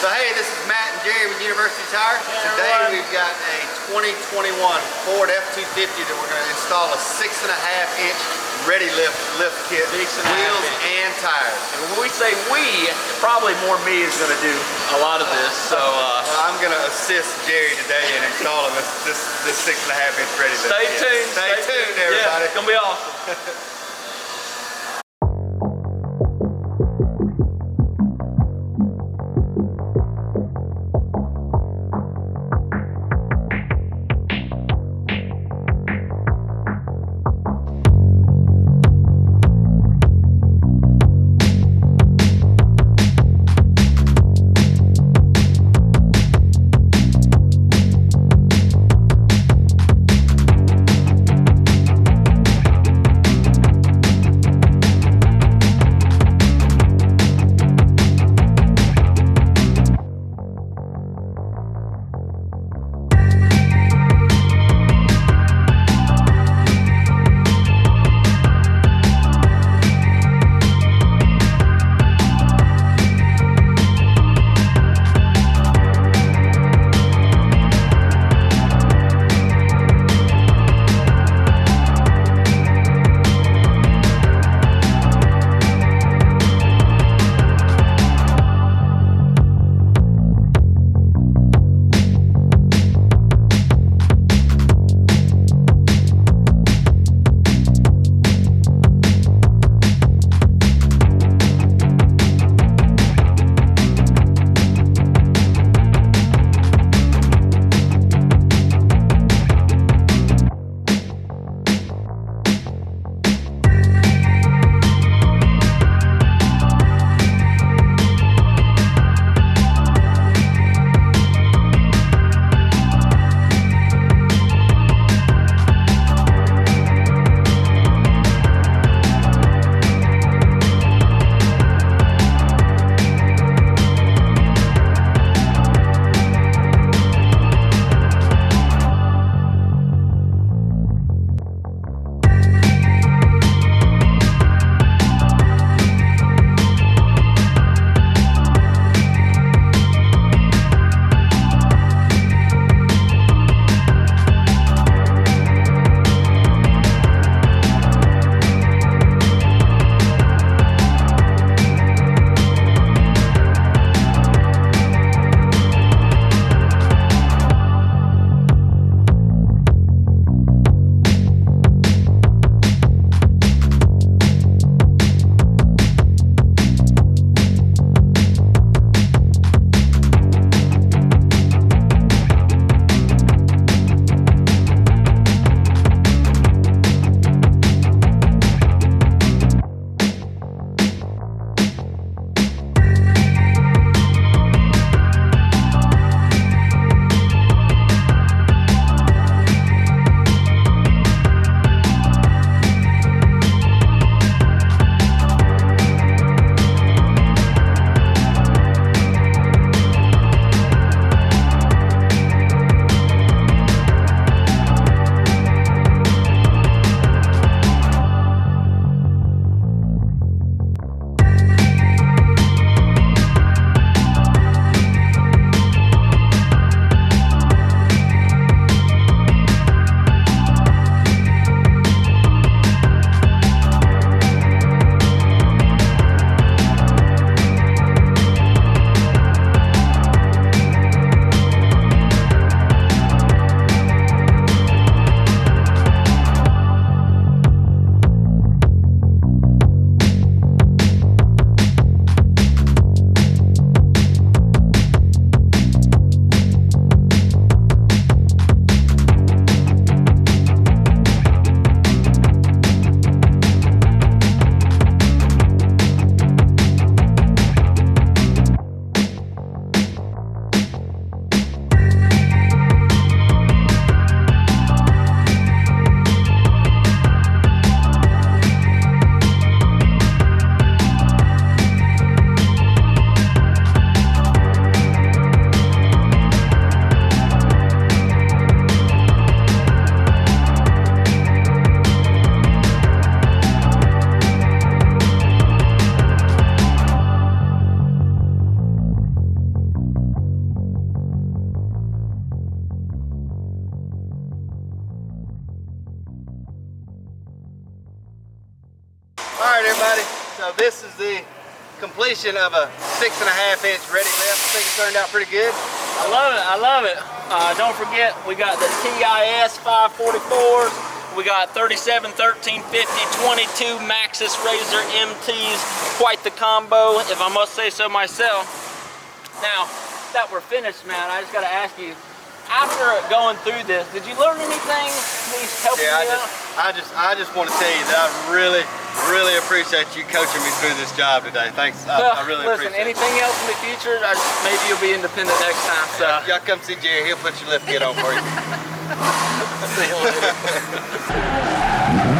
So hey, this is Matt and Jerry with University Tire. Today we've got a 2021 Ford F-250 that we're going to install a 6.5-inch ReadyLIFT kit, wheels and tires. And when we say we, probably more me is going to do a lot of this. So I'm going to assist Jerry today in installing this 6.5-inch ReadyLIFT stay kit. tuned. Stay tuned, everybody. Yeah, it's going to be awesome. this is the completion of a 6.5-inch ReadyLIFT. I think it turned out pretty good. I love it, I love it. Don't forget, we got the TIS 544s, we got 37, 13, 50, 22 Maxxis Razr MTs, quite the combo, if I must say so myself. Now, that we're finished, man, I just gotta ask you, after going through this, did you learn anything? Please help me out. I just want to tell you that I really appreciate you coaching me through this job today. Thanks. I really appreciate it. Anything else in the future? Maybe you'll be independent next time. So y'all come see Jerry. He'll put your lift kit on for you. see you later.